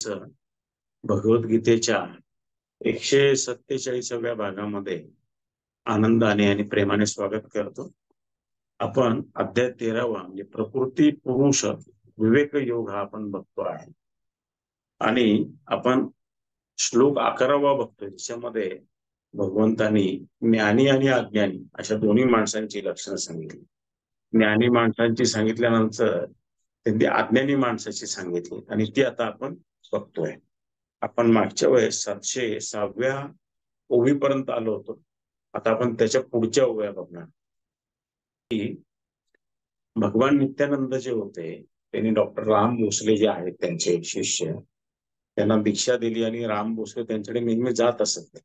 भगवद्गीतेच्या 147व्या भागामध्ये आनंदाने आणि प्रेमाने स्वागत करतो. आपण अध्याय 13वा म्हणजे प्रकृती पुरुष विवेक योग हा आपण बघतो आहे आणि आपण श्लोक 11वा बघतोय. त्याच्यामध्ये भगवंतांनी ज्ञानी आणि अज्ञानी अशा दोन्ही माणसांची लक्षणं सांगितली. ज्ञानी माणसांची सांगितल्यानंतर त्यांनी अज्ञानी माणसाची सांगितली आणि ती आता आपण बघतोय. आपण मागच्या वेळेस 706व्या ओवीपर्यंत आलो होतो. आता आपण त्याच्या पुढच्या ओव्या बघणार. की भगवान नित्यानंद जे होते त्यांनी डॉक्टर राम भोसले जे आहेत त्यांचे शिष्य त्यांना दीक्षा दिली आणि राम भोसले त्यांच्याकडे नेहमी जात असत.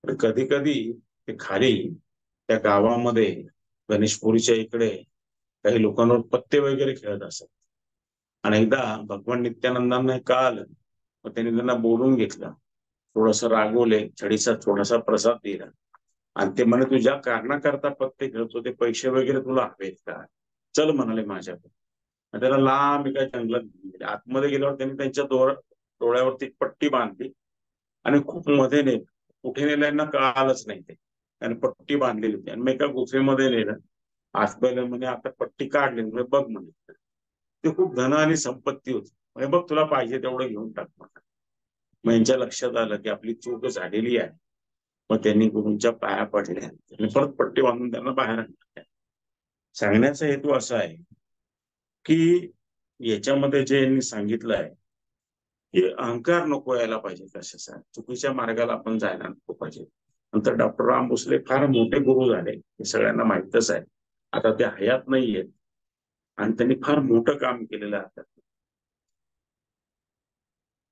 पण कधी कधी ते खाली त्या गावामध्ये गणेशपुरीच्या इकडे काही लोकांवर पत्ते वगैरे खेळत असत. आणि एकदा भगवान नित्यानंदांना का आलं, मग त्यांनी त्यांना बोलून घेतलं, थोडस रागवले, छडीचा थोडासा प्रसाद दिला आणि ते म्हणे तुझ्या कारणाकरता पत्ते खेळतो, ते पैसे वगैरे तुला हवेत का, चल म्हणाले माझ्याकडे. त्याला लांब एका जंगलात गेले. आतमध्ये गेल्यावर त्यांनी त्यांच्या डोळ्यावरती पट्टी बांधली आणि खूप मध्ये नेलं. कुठे नेलं यांना कळालंच नाही. ते त्याने पट्टी बांधलेली होती आणि मग एका गुफेमध्ये नेलं. आतमध्ये म्हणे आता पट्टी काढली, म्हणजे बघ म्हणे ते खूप धन आणि संपत्ती होती, म्हणजे बघ तुला पाहिजे तेवढं घेऊन टाक म्हणा. मग यांच्या लक्षात आलं की आपली चूक झालेली आहे. मग त्यांनी गुरूंच्या पाया पडल्या आणि परत पट्टी बांधून त्यांना बाहेर आणलं. सांगण्याचा हेतू असा आहे की याच्यामध्ये जे यांनी सांगितलं आहे की अहंकार नको यायला पाहिजे, कशाचा चुकीच्या मार्गाला आपण जायला नको पाहिजे. नंतर डॉक्टर राम भोसले फार मोठे गुरु झाले, हे सगळ्यांना माहितच आहे. आता ते हयात नाहीयेत आणि त्यांनी फार मोठं काम केलेलं आहे.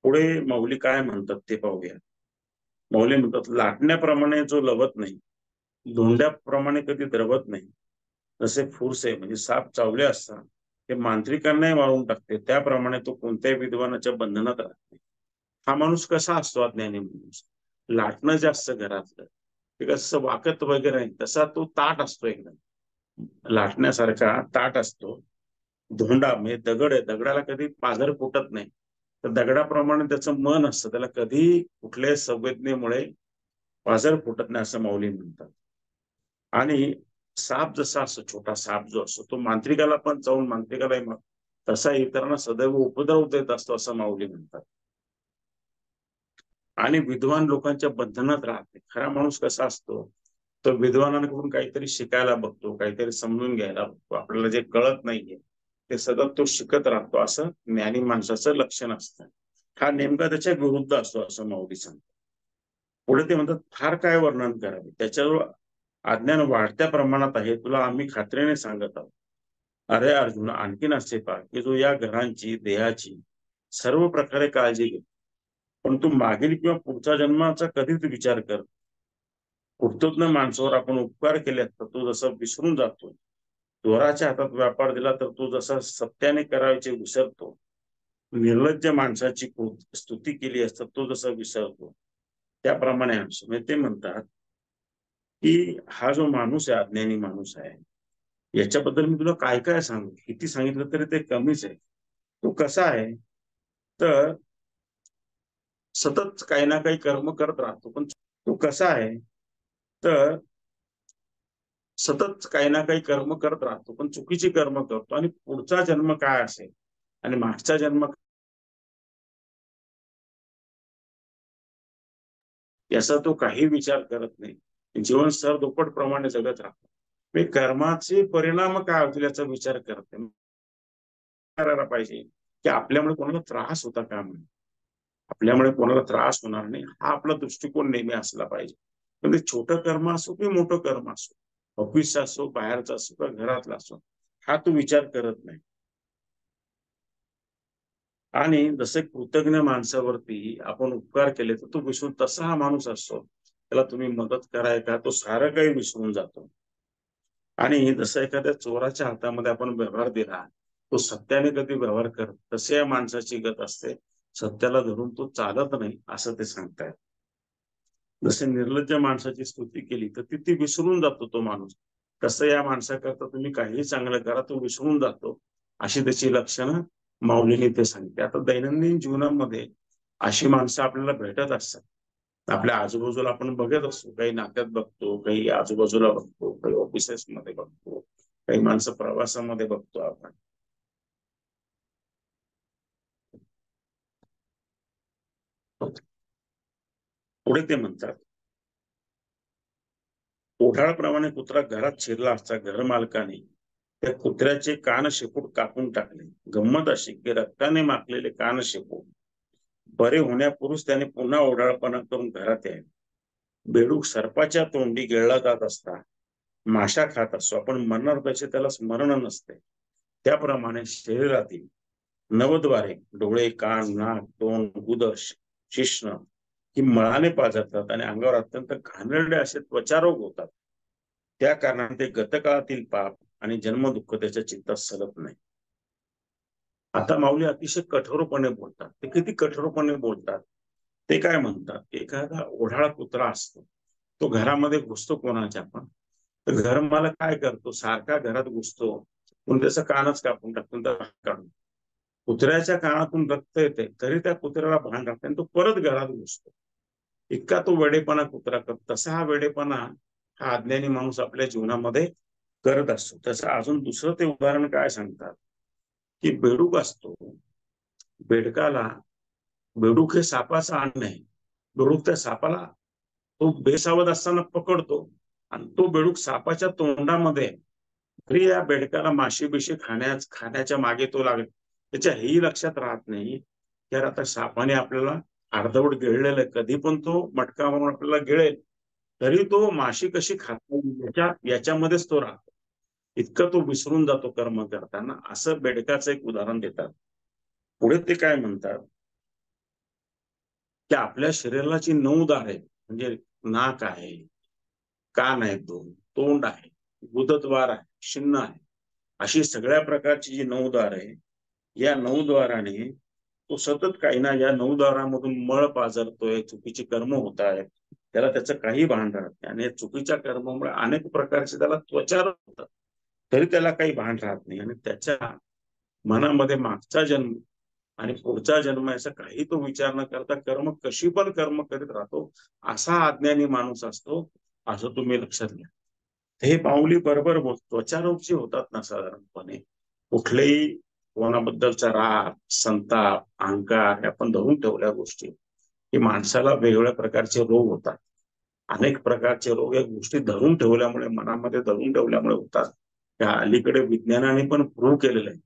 पुढे माऊली काय म्हणतात ते पाहूया. माऊली म्हणतात, लाटण्याप्रमाणे जो लवत नाही, धोंड्याप्रमाणे कधी द्रवत नाही, जसे फुरसे म्हणजे साप चावले असता ते मांत्रिकांनाही मारून टाकते, त्याप्रमाणे तो कोणत्याही विद्वानाच्या बंधनात राहत नाही. हा माणूस कसा असतो अज्ञानी माणूस, लाटणं जास्त घरातलं, ते कसं वाकत वगैरे नाही, तसा तो ताट असतो, एकदम लाटण्यासारखा ताट असतो. धोंडा म्हणजे दगड आहे, दगडाला कधी पाझर फुटत नाही, तर दगडाप्रमाणे त्याचं मन असतं, त्याला कधी कुठल्याही संवेदनेमुळे पाझर फुटत नाही, असं माऊली म्हणतात. आणि साप जसा असतो, छोटा साप जो असतो, तो मांत्रिकाला पण चावून मांत्रिकालाही तसा इतरांना सदैव उपद्रव देत असतो, असं माऊली म्हणतात. आणि विद्वान लोकांच्या बंधनात राहते. खरा माणूस कसा असतो, तो विद्वानांकडून काहीतरी शिकायला बघतो, काहीतरी समजून घ्यायला बघतो, आपल्याला जे कळत नाहीये ते सतत तो शिकत राहतो, असं ज्ञानी माणसाचं लक्षण असतं. हा नेमका त्याच्या विरुद्ध असतो, असं माऊली सांगतो. पुढे ते म्हणतात, फार काय वर्णन करावे, त्याच्यावर अज्ञान वाढत्या प्रमाणात आहे, तुला आम्ही खात्रीने सांगत आहोत. अरे अर्जुन, आणखीन असे पहा की जो या घरांची देहाची सर्व प्रकारे काळजी घेतो, पण तू मागील किंवा पुढच्या जन्माचा कधीच विचार कर. कृतज्ञ माणसावर आपण उपकार केले तर तो जसा विसरून जातो, चोराच्या हातात व्यापार दिला तर तो जसा सत्याने करायचे विसरतो, निर्लज्ज माणसाची स्तुती केली असता तो जसा विसरतो, त्याप्रमाणे म्हणजे ते म्हणतात की हा जो माणूस आहे, अज्ञानी माणूस आहे, याच्याबद्दल मी तुला काय काय सांगू, किती सांगितलं तरी ते कमीच आहे. तो कसा आहे तर सतत काही ना काही कर्म करत राहतो, पण तो कसा आहे तर सतत काही ना काही कर्म करत राहतो, पण चुकीची कर्म करतो आणि पुढचा जन्म काय असेल आणि मागचा जन्म याचा तो काही विचार करत नाही. जीवन सरदुप्पट प्रमाणे जगत राहतो. कर्माचे परिणाम काय होतील याचा विचार करत नाही. करायला पाहिजे की आपल्यामुळे कोणाला त्रास होता का म्हणून, आपल्यामुळे कोणाला त्रास होणार नाही हा आपला दृष्टिकोन नेहमी असला पाहिजे. पण ते छोटं कर्म असो की मोठं कर्म असो, ऑफिसचा असो, बाहेरचा असो किंवा घरातला असो, हा तू विचार करत नाही. आणि जसे कृतज्ञ माणसावरती आपण उपकार केले तर तो विसरून, तसा हा माणूस असतो, त्याला तुम्ही मदत कराय का तो सारं काही विसरून जातो. आणि जसं एखाद्या चोराच्या हातामध्ये आपण व्यवहार दिला, तो सत्याने कधी व्यवहार करत, तसे या माणसाची गत असते, सत्याला धरून तो चालत नाही, असं ते सांगतायत. जसे निर्लज्ज माणसाची स्तुती केली तर ती विसरून जातो तो माणूस, तसं या माणसाकरता तुम्ही काही चांगलं करा, तो विसरून जातो, अशी त्याची लक्षणं माऊलीने ते सांगते. आता दैनंदिन जीवनामध्ये अशी माणसं आपल्याला भेटत असतात. आपल्या आजूबाजूला आपण बघत असतो, काही नात्यात बघतो, काही आजूबाजूला बघतो, काही ऑफिसेस मध्ये बघतो, काही माणसं प्रवासामध्ये बघतो आपण. पुढे ते म्हणतात, ओढाळप्रमाणे कुत्रा घरात शिरला असता घर मालकाने त्या कुत्र्याचे कान शेपूट कापून टाकले. गंमत अशी की रक्ताने माखलेले कान शेपूट बरे होण्यापूर्वीच त्याने पुन्हा ओढाळपणा करून घरात यावे. बेडूक सर्पाच्या तोंडी गिळला जात असता माशा खात असतो, आपण मरणार त्याचे त्याला स्मरण नसते. त्याप्रमाणे शरीरातील नवद्वारे डोळे, कान, नाक, तोंड, उदर, शिश्न ही मळाने पाजरतात आणि अंगावर अत्यंत घाणेरडे असे त्वचारोग होतात. त्या कारणाने ते गतकाळातील पाप आणि जन्मदुःख त्याच्या चित्तात सरत नाही. आता माऊली अतिशय कठोरपणे बोलतात. ते किती कठोरपणे बोलतात, ते काय म्हणतात, एखादा ओढाळा कुत्रा असतो, तो घरामध्ये घुसतो कोणाच्या पण, तर घरमालक काय करतो, सारखा घरात घुसतो, पण त्याचं कानच कापून टाकतो, काढून. कुत्र्याच्या कानातून रक्त येते तरी त्या कुत्र्याला भान राहते आणि तो परत घरात घुसतो. इतका तो वेडेपणा कुत्रा करतो. तसा हा वेडेपणा हा अज्ञानी माणूस आपल्या जीवनामध्ये करत असतो. तसं अजून दुसरं ते उदाहरण काय सांगतात, की बेडूक असतो, बेडकाला, बेडूक हे सापाचा अन्न आहे. बेडूक त्या सापाला तो बेसावध असताना पकडतो आणि तो बेडूक सापाच्या तोंडामध्ये, तरी या बेडकाला माशी बिशी खाण्याच्या मागे तो लागेल. त्याच्या हेही लक्षात राहत नाही की आता सापाने आपल्याला अर्धवट गिळलेलं आहे, कधी पण तो मटका मारून आपल्याला गिळेल, तरी तो माशी कशी खाता याच्यामध्येच तो राहतो. इतकं तो विसरून जातो कर्म करताना. असं बेडकाचं एक उदाहरण देतात. पुढे ते काय म्हणतात, की आपल्या शरीराची 9 दारे म्हणजे नाक आहे, कान आहेत 2, तोंड आहे, गुदद्वार आहे, शिन्न आहे, अशी सगळ्या प्रकारची जी 9 दार आहे, या 9 द्वाराने तो सतत काही ना या 9 द्वारामधून मळ पाजरतोय, चुकीची कर्म होत आहेत, त्याला त्याचं काही भान राहत नाही. आणि या चुकीच्या कर्मामुळे अनेक प्रकारचे त्याला त्वचा होतात, तरी त्याला काही भान राहत नाही. आणि त्याच्या मनामध्ये मागचा जन्म आणि पुढचा जन्म याचा काही तो विचार न करता कर्म कशी पण कर्म करीत राहतो. असा अज्ञानी माणूस असतो, असं तुम्ही लक्षात घ्या. हे पाऊली बरोबर बोलतो. त्वचारोग जे होतात ना साधारणपणे, कुठलेही कोणाबद्दलचा राग, संताप, अहंकार, आपण धरून ठेवल्या गोष्टी, की माणसाला वेगवेगळ्या प्रकारचे रोग होतात. अनेक प्रकारचे रोग या गोष्टी धरून ठेवल्यामुळे, मनामध्ये धरून ठेवल्यामुळे होतात. त्या अलीकडे विज्ञानाने पण प्रूव्ह केलेलं आहे.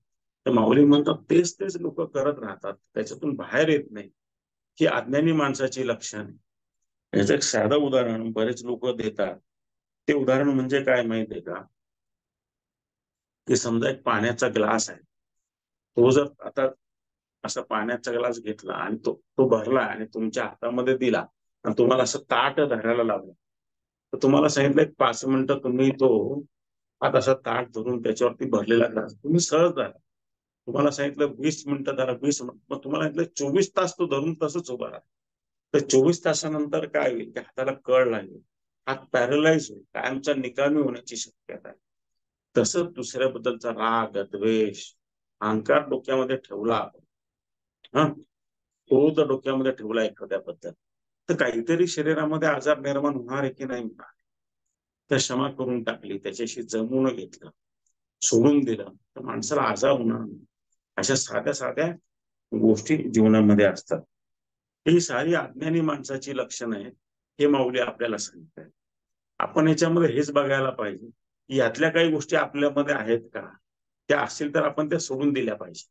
तर माऊली म्हणतात तेच तेच लोक करत राहतात, त्याच्यातून बाहेर येत नाही, ही अज्ञानी माणसाची लक्षण आहे. याचं एक साधं उदाहरण बरेच लोक देतात. ते उदाहरण म्हणजे काय माहितीये का, की समजा एक पाण्याचा ग्लास आहे, तो जर आता असा पाण्याचा ग्लास घेतला आणि तो तो भरला आणि तुमच्या हातामध्ये दिला आणि तुम्हाला असं ताट धरायला लावलं, तर तुम्हाला सांगितलं एक 5 मिनिटं तुम्ही तो हात असा ताट धरून त्याच्यावरती भरलेला ग्लास तुम्ही सहज धरा. तुम्हाला सांगितलं 20 मिनिटं धरा, 20 मिनिट, मग तुम्हाला सांगितलं 24 तास तो धरून तसंच उभा राहा. तर 24 तासानंतर काय होईल, की हाताला कळ लागेल, हात पॅरलाइज होईल, कायमचा निकामी होण्याची शक्यता आहे. तसंच दुसऱ्याबद्दलचा राग, द्वेष, अहंकार डोक्यामध्ये ठेवला आपण, हा, क्रोध डोक्यामध्ये ठेवला एखाद्याबद्दल, तर काहीतरी शरीरामध्ये आजार निर्माण होणार आहे की नाही होणार. तर क्षमा करून टाकली, त्याच्याशी जमवून घेतलं, सोडून दिलं, तर माणसाला आजार होणार नाही. अशा साध्या साध्या गोष्टी जीवनामध्ये असतात. ही सारी अज्ञानी माणसाची लक्षणं आहेत, हे माऊली आपल्याला सांगतायत. आपण याच्यामध्ये हेच बघायला पाहिजे की यातल्या काही गोष्टी आपल्यामध्ये आहेत का, त्या असतील तर आपण त्या सोडून दिल्या पाहिजे.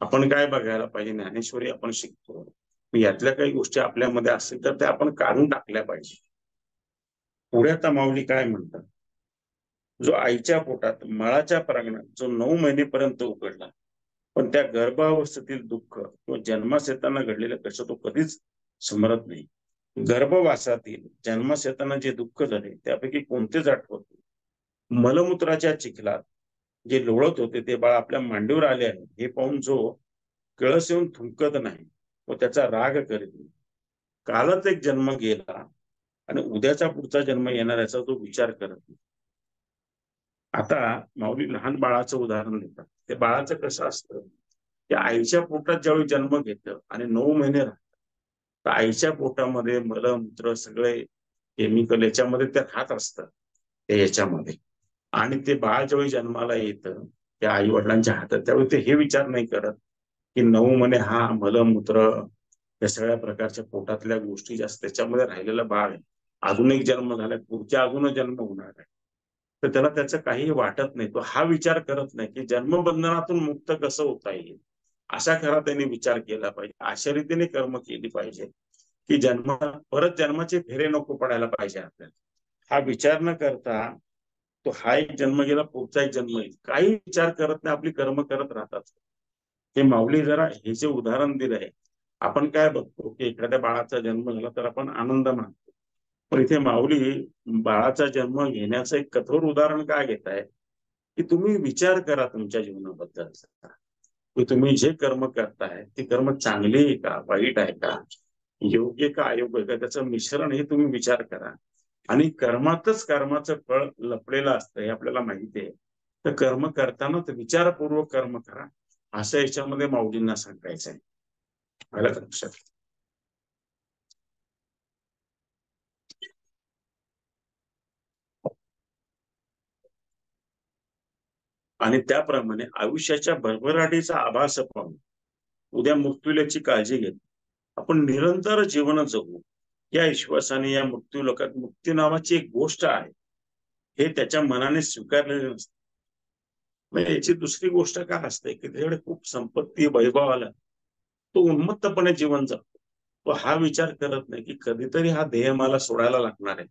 आपण काय बघायला पाहिजे, ज्ञानेश्वरी आपण शिकतो, यातल्या काही गोष्टी आपल्यामध्ये असतील तर त्या आपण काढून टाकल्या पाहिजे. पुढे आता माऊली काय म्हणतात, जो आईच्या पोटात मळाच्या प्रांगणात जो 9 महिनेपर्यंत उघडला, पण त्या गर्भावस्थेतील दुःख किंवा जन्मास येताना घडलेलं कष्ट तो कधीच स्मरत नाही. गर्भवासातील जन्मास येताना जे दुःख झाले त्यापैकी कोणतेच आठवत नाही. मलमूत्राच्या चिखलात जे लोळत होते ते बाळ आपल्या मांडीवर आले आहे हे पाहून जो कळस येऊन थुंकत नाही व त्याचा राग करीत नाही. कालच एक जन्म गेला आणि उद्याचा पुढचा जन्म येणार याचा तो विचार करत नाही. आता माऊली लहान बाळाचं उदाहरण देतात. ते बाळाचं कसं असतं, की आईच्या पोटात ज्यावेळी जन्म घेतं आणि 9 महिने राहतं, तर आईच्या पोटामध्ये मलमूत्र सगळे केमिकल याच्यामध्ये ते राहत असतं ते याच्यामध्ये. आणि ते बाळ ज्यावेळी जन्माला येतं त्या आई वडिलांच्या हातात, त्यावेळी ते हे विचार नाही करत की 9 महिने हा मलमूत्र या सगळ्या प्रकारच्या पोटातल्या गोष्टी जास्त त्याच्यामध्ये राहिलेलं बाळ आहे, अजून एक जन्म झालाय, पुढच्या अजून जन्म होणार आहे. तर त्याला त्याचं काही वाटत नाही, तो हा विचार करत नाही की जन्मबंधनातून मुक्त कसं होता येईल. अशा खरा त्यांनी विचार केला पाहिजे, अशा रीतीने कर्म केली पाहिजे की परत जन्माचे फेरे नको पडायला पाहिजे आपल्याला. हा विचार न करता तो हा एक जन्म गेला, पुढचा एक जन्म येईल, काही विचार करत नाही, आपली कर्म करत राहतात. हे माऊली जरा हे जे उदाहरण दिलंय, आपण काय बघतो की एखाद्या बाळाचा जन्म झाला तर आपण आनंद मानतो, पण इथे माऊली बाळाचा जन्म घेण्याचं एक कठोर उदाहरण काय घेताय की तुम्ही विचार करा तुमच्या जीवनाबद्दल, की तुम्ही जे कर्म करताय ते कर्म चांगले आहे का, वाईट आहे का, योग्य का अयोग्य आहे का, त्याचं मिश्रण हे तुम्ही विचार करा. आणि कर्मातच कर्माचं फळ लपलेलं असतं हे आपल्याला माहिती आहे. तर कर्म करतानाच विचारपूर्वक कर्म करा, असं याच्यामध्ये माऊलींना सांगायचं आहे. आलं का लक्षात? आणि त्याप्रमाणे आयुष्याच्या भरभराटीचा आभास पाहून उद्या मृत्यूल्याची काळजी घेत आपण निरंतर जीवन जगू या विश्वासाने या मृत्यू लोकात मुक्ती नावाची एक गोष्ट आहे हे त्याच्या मनाने स्वीकारलेले नसते. म्हणजे याची दुसरी गोष्ट काय असते की त्याच्याकडे खूप संपत्ती वैभव आला, तो उन्मत्तपणे जीवन जगतो. तो हा विचार करत नाही की कधीतरी हा देह मला सोडायला लागणार आहे,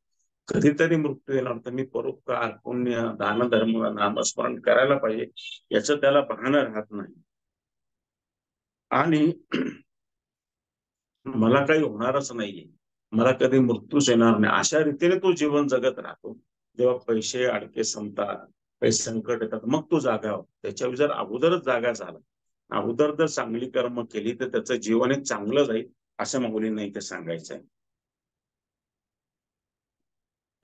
कधीतरी मृत्यू येणार, तर मी परोपकार पुण्य दान धर्म नामस्मरण करायला पाहिजे, याचं त्याला भान राहत नाही. आणि मला काही होणारच नाहीये, मला कधी मृत्यूच येणार नाही, अशा रीतीने तो जीवन जगत राहतो. जेव्हा पैसे अडके संपतात, काही संकट येतात, मग तो जागा होतो. त्याच्यावर जर अगोदरच जागा झाला, अगोदर जर चांगली कर्म केली तर त्याचं जीवन एक चांगलं जाईल, असं माऊलींना इथे सांगायचं आहे.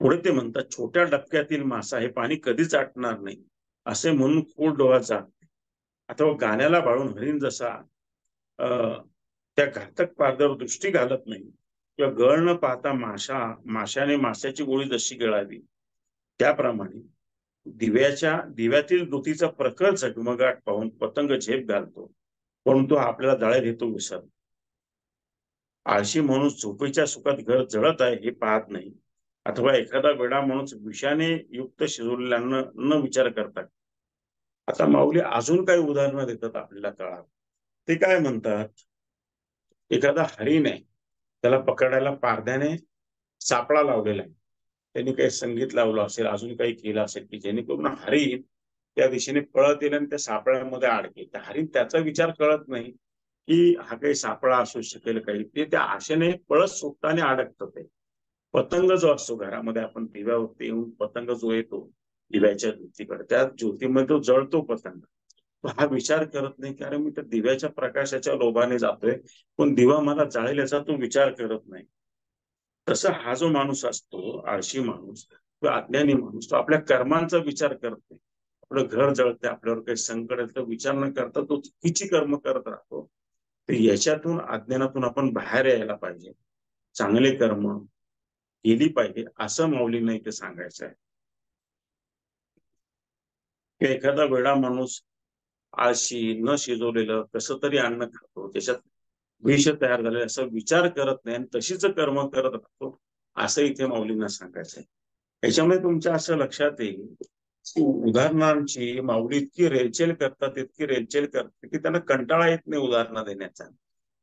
पुढे ते म्हणतात, छोट्या डबक्यातील मासा हे पाणी कधीच आटणार नाही, असे म्हणून खोल डोळा जात अथवा गाण्याला बाळून हरिण जसा त्या घातक पारद्यावर दृष्टी घालत नाही, किंवा गळ न पाहता माशाने माशाची गोळी जशी गिळावी, त्याप्रमाणे दिव्यातील दूतीचा प्रखर झगमगाट पाहून पतंग झेप घालतो, परंतु आपल्याला जाळे देतो विसर. आळशी माणूस झोपेच्या सुखात घर जळत आहे हे पाहत नाही, अथवा एखादा वेडा माणूस विषाने युक्त शिजवलेल्यांना न विचार करतात. आता माऊली अजून काही उदाहरणं देतात आपल्याला काळात. ते काय म्हणतात, एखादा हरिण आहे, त्याला पकडायला पारध्याने सापळा लावलेला आहे, त्यांनी काही संगीत लावलं असेल, अजून काही केलं असेल की जेणेकरून हरिण त्या दिशेने पळत येईल आणि त्या सापळ्यामध्ये अडकेल. तर हरिण त्याचा विचार करत नाही की हा काही सापळा असू शकेल काही, ते त्या आशेने पळत सुटतं आणि अडकतं. ते पतंग जो असतो घरामध्ये, आपण दिव्यावरती येऊन पतंग जो येतो दिव्याच्या ज्योतीकडे, त्या ज्योतीमध्ये तो जळतो पतंग, तो हा विचार करत नाही की अरे मी तर दिव्याच्या प्रकाशाच्या लोभाने जातोय, पण दिवा मला जाळेल याचा तो विचार करत नाही. तसा हा जो माणूस असतो आळशी माणूस किंवा अज्ञानी माणूस, तो आपल्या कर्मांचा विचार करत नाही. आपलं घर जळते, आपल्यावर काही संकट येतं, विचार न करता तो चुकीची कर्म करत राहतो. तर याच्यातून अज्ञानातून आपण बाहेर यायला पाहिजे, चांगले कर्म केली पाहिजे, असं माऊलींना इथे सांगायचं आहे. की एखादा वेडा माणूस आळशी न शिजवलेलं कसं तरी अन्न खातो, त्याच्यात विष तयार झाले असा विचार करत नाही आणि तशीच कर्म करत राहतो, असं इथे माऊलींना सांगायचंय. याच्यामुळे तुमच्या असं लक्षात येईल की उदाहरणांची माऊली इतकी रेलचेल करतात, इतकी रेलचेल करतात की त्यांना कंटाळा येत नाही उदाहरणं देण्याचा.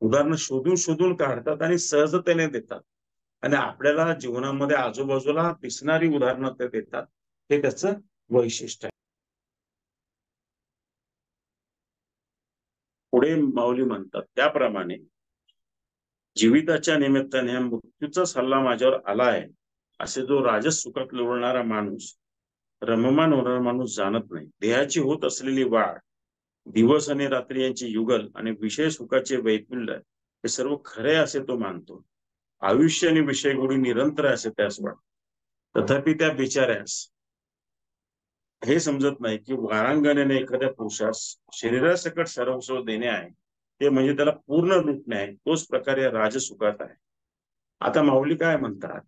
उदाहरणं शोधून शोधून काढतात आणि सहजतेने देतात, आणि आपल्याला जीवनामध्ये आजूबाजूला दिसणारी उदाहरणं ते देतात, हे त्याचं वैशिष्ट्य आहे. पुढे माऊली म्हणतात, त्याप्रमाणे जीविताच्या निमित्ताने मृत्यूचा सल्ला माझ्यावर आला आहे, असे जो राजस सुखात लोळणारा माणूस, रममान होणारा माणूस जाणत नाही. देहाची होत असलेली वाढ, दिवस आणि रात्री यांची युगल आणि विषय सुखाचे वैकुल्य हे सर्व खरे असे तो मानतो. आयुष्य आणि विषय गोडी निरंतर असे त्यास वाटत. तथापि त्या बिचाऱ्यास हे समजत नाही की वारांगणेने एखाद्या पुरुषास शरीरासकट सर्वस्व देणे आहे, ते म्हणजे त्याला पूर्ण लुटणे आहे, तोच प्रकार या राजसुखात आहे. आता माऊली काय म्हणतात,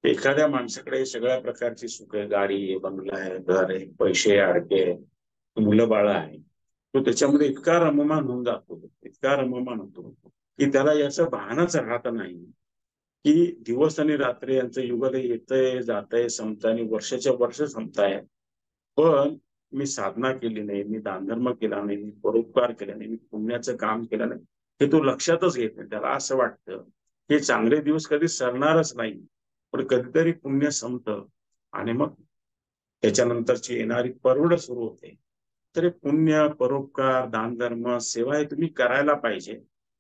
एखाद्या माणसाकडे सगळ्या प्रकारची सुख आहे, गाडी आहे, बंगला आहे, घर आहे, पैसे अडके, मुलं बाळ आहे, तो त्याच्यामध्ये इतका रममान होऊन जातो, इतका रममान होतो की त्याला याचं भानच राहत नाही की दिवस आणि रात्री यांचं युगल येतंय जातंय संपतंय आणि वर्षाच्या वर्ष संपताय, पण मी साधना केली नाही, मी दानधर्म केला नाही, मी परोपकार केला नाही, मी पुण्याचं काम केलं नाही, हे तो लक्षातच घेत नाही. त्याला असं वाटतं हे चांगले दिवस कधी सरणारच नाही, पण कधीतरी पुण्य संपतं आणि मग त्याच्यानंतरची येणारी परवड सुरू होते. तर हे पुण्य, परोपकार, दानधर्म, सेवा हे तुम्ही करायला पाहिजे.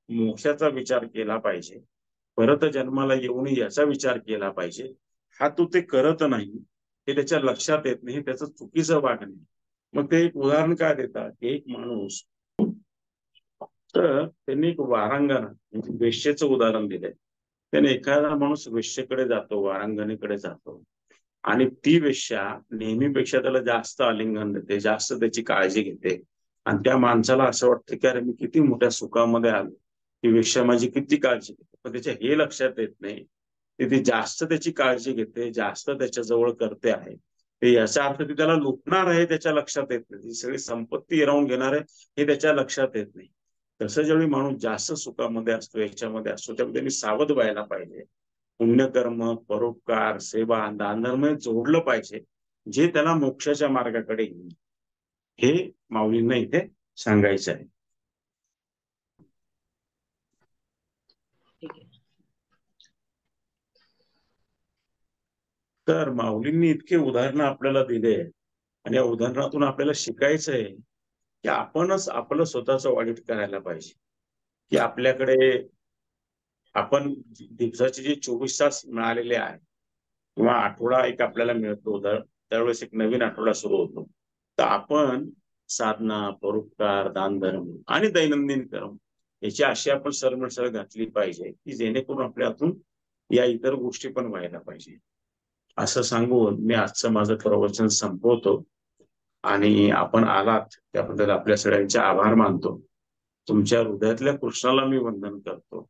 मोक्षाचा विचार केला पाहिजे, परत जन्माला येऊन याचा विचार केला पाहिजे. हा तो ते करत नाही, हे त्याच्या लक्षात येत नाही, त्याचं चुकीचं वागणे. मग ते एक उदाहरण काय देतात, एक माणूस, तर त्यांनी एक वारांगण म्हणजे वेश्येचं उदाहरण दिलंय. त्याने एखादा माणूस वेश्येकडे जातो, वारांगणीकडे जातो आणि ती वेश्या नेहमीपेक्षा त्याला जास्त आलिंगन देते, जास्त त्याची काळजी घेते आणि त्या माणसाला असं वाटतं की अरे मी किती मोठ्या सुखामध्ये आलो, ती वेश्या माझी किती काळजी घेते. पण त्याच्या हे लक्षात येत नाही की ती जास्त त्याची काळजी घेते, जास्त त्याच्या जवळ करते आहे, ते याचा अर्थ ती त्याला लुटणार आहे त्याच्या लक्षात येत नाही, ती सगळी संपत्ती हिरावून घेणार आहे हे त्याच्या लक्षात येत नाही. तसं ज्यावेळी माणूस जास्त सुखामध्ये असतो, याच्यामध्ये असतो, त्यामुळे त्यांनी सावध व्हायला पाहिजे. पुण्यकर्म, परोपकार, सेवा, दानधर्म जोडलं पाहिजे, जे त्याला मोक्षाच्या मार्गाकडे घेऊन, हे माऊलींना इथे सांगायचं आहे. तर माऊलींनी इतके उदाहरणं आपल्याला दिले आणि या उदाहरणातून आपल्याला शिकायचं आहे की आपणच आपलं स्वतःचं ऑडिट करायला पाहिजे, की आपल्याकडे आपण दिवसाचे जे 24 तास मिळालेले आहे किंवा आठवडा एक आपल्याला मिळतो, तर त्यावेळेस एक नवीन आठवडा सुरू होतो, तर आपण साधना, परोपकार, दानधर्म आणि दैनंदिन कर्म याची अशी आपण सरमिसळ घातली पाहिजे की जेणेकरून आपल्या हातून या इतर गोष्टी पण व्हायला पाहिजे. असं सांगून मी आजचं माझं प्रवचन संपवतो आणि आपण आलात त्याबद्दल आपल्या सगळ्यांचे आभार मानतो. तुमच्या हृदयातल्या कृष्णाला मी वंदन करतो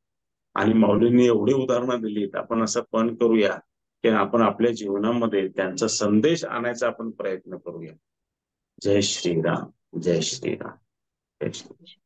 आणि माऊलींनी एवढी उदाहरणं दिलीत, आपण असं पण करूया की आपण आपल्या जीवनामध्ये त्यांचा संदेश आणायचा आपण प्रयत्न करूया. जय श्रीराम, जय श्रीराम, जय श्री